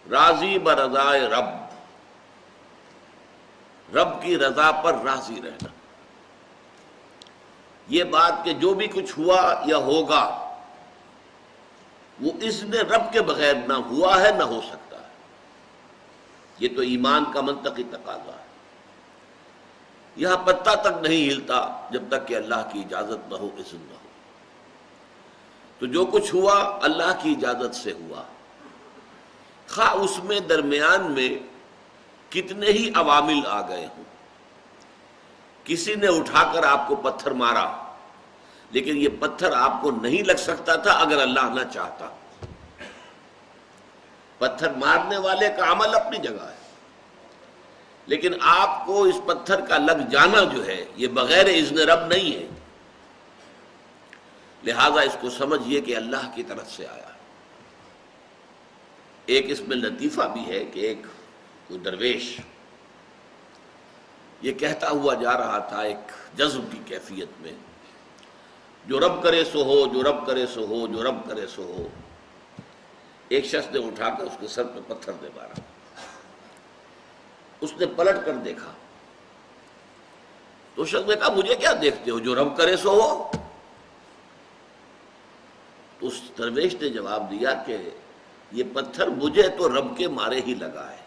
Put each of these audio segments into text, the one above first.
راضی برضائے رب، رب کی رضا پر راضی رہنا. یہ بات کہ جو بھی کچھ ہوا یا ہوگا وہ اذن رب کے بغیر نہ ہوا ہے نہ ہو سکتا ہے. یہ تو ایمان کا منطقی تقاضا ہے. یہاں پتہ تک نہیں ہلتا جب تک کہ اللہ کی اجازت نہ ہو، اذن نہ ہو. تو جو کچھ ہوا اللہ کی اجازت سے ہوا، خواہ اس میں درمیان میں کتنے ہی عوامل آ گئے ہوں. کسی نے اٹھا کر آپ کو پتھر مارا، لیکن یہ پتھر آپ کو نہیں لگ سکتا تھا اگر اللہ نہ چاہتا. پتھر مارنے والے کا عمل اپنی جگہ ہے، لیکن آپ کو اس پتھر کا لگ جانا جو ہے یہ بغیر اذن رب نہیں ہے. لہذا اس کو سمجھیے کہ اللہ کی طرف سے آیا. ایک اس میں لطیفہ بھی ہے کہ ایک کوئی درویش یہ کہتا ہوا جا رہا تھا ایک جذب کی کیفیت میں، جو رب کرے سو ہو، جو رب کرے سو ہو، جو رب کرے سو ہو. ایک شخص نے اٹھا کر اس کے سر پہ پتھر دے مارا. اس نے پلٹ کر دیکھا تو شخص نے کہا مجھے کیا دیکھتے ہو، جو رب کرے سو ہو. تو اس درویش نے جواب دیا کہ یہ پتھر مجھے تو رب کے مارے ہی لگا ہے،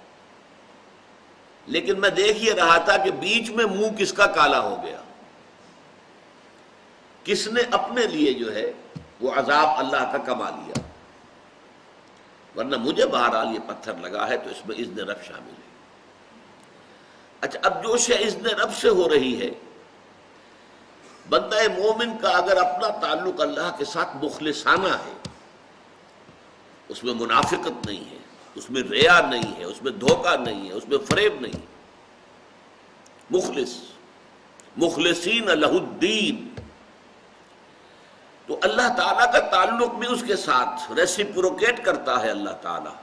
لیکن میں دیکھ یہ رہا تھا کہ بیچ میں منہ کس کا کالا ہو گیا، کس نے اپنے لیے جو ہے وہ عذاب اللہ کا کما لیا. ورنہ مجھے بہرحال یہ پتھر لگا ہے تو اس میں اذن رب شامل ہے. اچھا، اب جو شے اذن رب سے ہو رہی ہے، بندہ مومن کا اگر اپنا تعلق اللہ کے ساتھ مخلصانہ ہے، اس میں منافقت نہیں ہے، اس میں ریا نہیں ہے، اس میں دھوکہ نہیں ہے، اس میں فریب نہیں. مخلص، مخلصین لہ الدین، تو اللہ تعالیٰ کا تعلق بھی اس کے ساتھ ریسیپروکیٹ کرتا ہے. اللہ تعالیٰ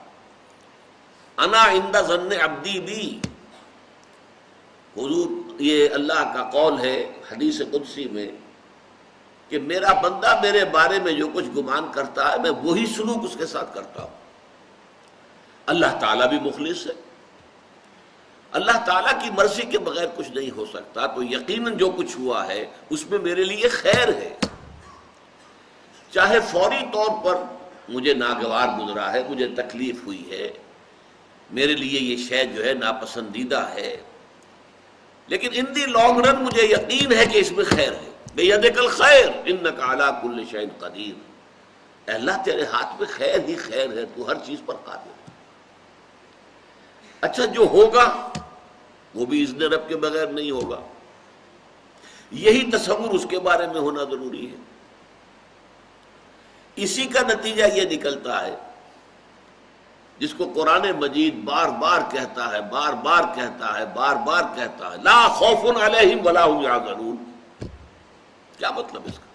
انا عند ظن عبدی بی، حضور یہ اللہ کا قول ہے حدیث قدسی میں کہ میرا بندہ میرے بارے میں جو کچھ گمان کرتا ہے میں وہی سلوک اس کے ساتھ کرتا ہوں. اللہ تعالیٰ بھی مخلص ہے. اللہ تعالیٰ کی مرضی کے بغیر کچھ نہیں ہو سکتا. تو یقیناً جو کچھ ہوا ہے اس میں میرے لیے خیر ہے، چاہے فوری طور پر مجھے ناگوار گزرا ہے، مجھے تکلیف ہوئی ہے، میرے لیے یہ شے جو ہے ناپسندیدہ ہے، لیکن ان دی لانگ رن مجھے یقین ہے کہ اس میں خیر ہے. بیدک الخیر انک علی کل شیء قدیر، اے اللہ تیرے ہاتھ میں خیر ہی خیر ہے، تو ہر چیز پر قادر ہے. اچھا، جو ہوگا وہ بھی اذن رب کے بغیر نہیں ہوگا. یہی تصور اس کے بارے میں ہونا ضروری ہے. اسی کا نتیجہ یہ نکلتا ہے جس کو قرآن مجید بار بار کہتا ہے، بار بار کہتا ہے، بار بار کہتا ہے، لا خوف علیہم ولا هم یحزنون. کیا مطلب اس کا؟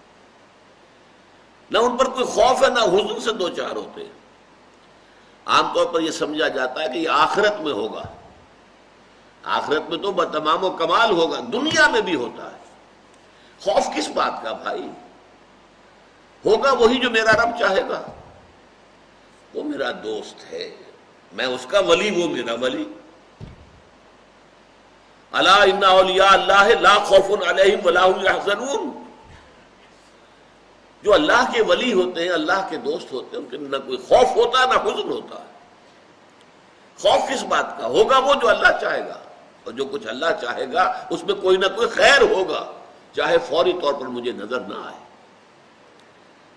نہ ان پر کوئی خوف ہے نہ حزن سے دو چار ہوتے ہیں. عام طور پر یہ سمجھا جاتا ہے کہ یہ آخرت میں ہوگا. آخرت میں تو بتمام و کمال ہوگا، دنیا میں بھی ہوتا ہے. خوف کس بات کا بھائی؟ ہوگا وہی جو میرا رب چاہے گا. وہ میرا دوست ہے، میں اس کا ولی، وہ میرا ولی. الا ان اولیاء اللہ لا خوف علیہم ولا هم یحزنون. جو اللہ کے ولی ہوتے ہیں، اللہ کے دوست ہوتے ہیں، ان کے نہ کوئی خوف ہوتا نہ حزن ہوتا ہے. خوف کس بات کا؟ ہوگا وہ جو اللہ چاہے گا، اور جو کچھ اللہ چاہے گا اس میں کوئی نہ کوئی خیر ہوگا، چاہے فوری طور پر مجھے نظر نہ آئے.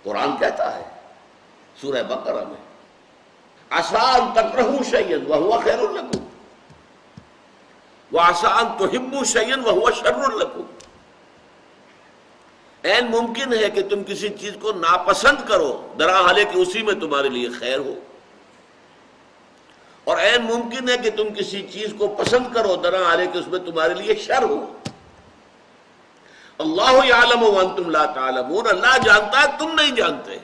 قرآن کہتا ہے سورہ بقرہ میں، عسیٰ ان تکرہوا شیئا وہو خیر لکم وعسیٰ ان تحبوا شیئا وہو شر لکم. عین ممکن ہے کہ تم کسی چیز کو ناپسند کرو درا حالے کہ اسی میں تمہارے لیے خیر ہو، اور عین ممکن ہے کہ تم کسی چیز کو پسند کرو درا حالے کہ اس میں تمہارے لیے شر ہو. اللہ یعلم وانتم لا تعلمون، اللہ جانتا ہے تم نہیں جانتے.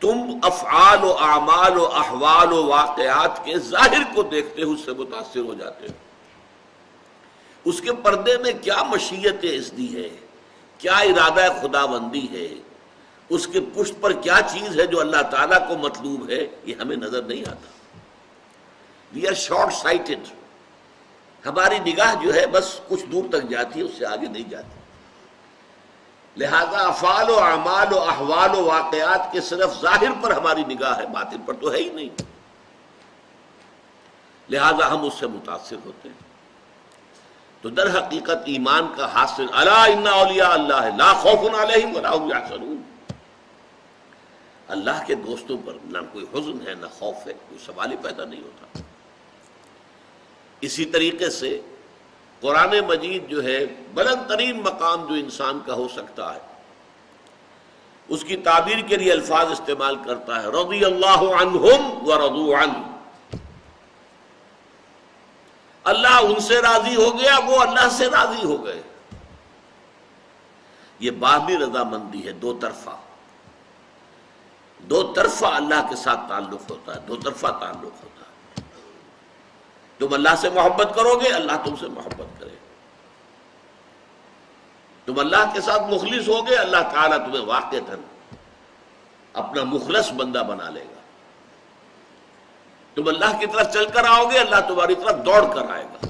تم افعال و اعمال و احوال و واقعات کے ظاہر کو دیکھتے ہو، اس سے متاثر ہو جاتے ہو. اس کے پردے میں کیا مشیت اذنی ہے، کیا ارادہ خداوندی ہے، اس کے پشت پر کیا چیز ہے جو اللہ تعالیٰ کو مطلوب ہے، یہ ہمیں نظر نہیں آتا. We are short sighted. ہماری نگاہ جو ہے بس کچھ دور تک جاتی ہے، اس سے آگے نہیں جاتی. لہذا افعال و اعمال و احوال و واقعات کے صرف ظاہر پر ہماری نگاہ ہے، باطن پر تو ہے ہی نہیں. لہذا ہم اس سے متاثر ہوتے ہیں. تو در حقیقت ایمان کا حاصل الا ان اولیاء اللہ لا خوف علیہم ولا هم یحزنون. اللہ کے دوستوں پر نہ کوئی حزن ہے نہ خوف ہے، کوئی سوال ہی پیدا نہیں ہوتا. اسی طریقے سے قرآن مجید جو ہے بلند ترین مقام جو انسان کا ہو سکتا ہے، اس کی تعبیر کے لیے الفاظ استعمال کرتا ہے رضی اللہ عنہم ورضوا عنہ. اللہ ان سے راضی ہو گیا، وہ اللہ سے راضی ہو گئے. یہ باہمی رضامندی ہے، دو طرفہ اللہ کے ساتھ تعلق ہوتا ہے، دو طرفہ تعلق ہوتا ہے. تم اللہ سے محبت کرو گے، اللہ تم سے محبت کرے. تم اللہ کے ساتھ مخلص ہوگے، اللہ تعالیٰ تمہیں واقعتاً اپنا مخلص بندہ بنا لے گا. تم اللہ کی طرف چل کر آؤ گے، اللہ تمہاری طرف دوڑ کر آئے گا.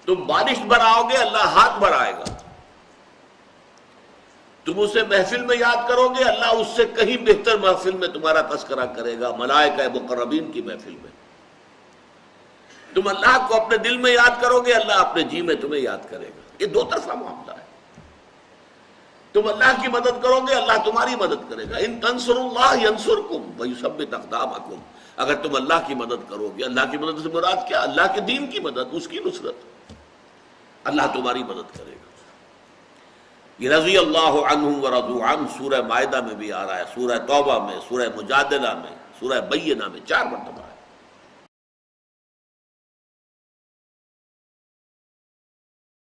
تم بارش بناؤ گے، اللہ ہاتھ بڑھائے گا. تم اسے محفل میں یاد کرو گے، اللہ اس سے کہیں بہتر محفل میں تمہارا تذکرہ کرے گا، ملائکہ مقربین کی محفل میں. تم اللہ کو اپنے دل میں یاد کرو گے، اللہ اپنے جی میں تمہیں یاد کرے گا. یہ دو طرفہ معاملہ ہے. تم اللہ کی مدد کرو گے، اللہ تمہاری مدد کرے گا. ان تنصروا اللہ ینصرکم ویثبت اقدامکم. اگر تم اللہ کی مدد کرو گے، اللہ کی مدد سے مراد کیا؟ اللہ کے دین کی مدد، اس کی نصرت. اللہ تمہاری مدد کرے گا. یہ رضی اللہ عنہم ورضوا عنہ سورہ مائدہ میں بھی آ رہا ہے، سورہ توبہ میں، سورہ مجادلہ میں، سورہ بینہ میں 4 مرتبہ ہے.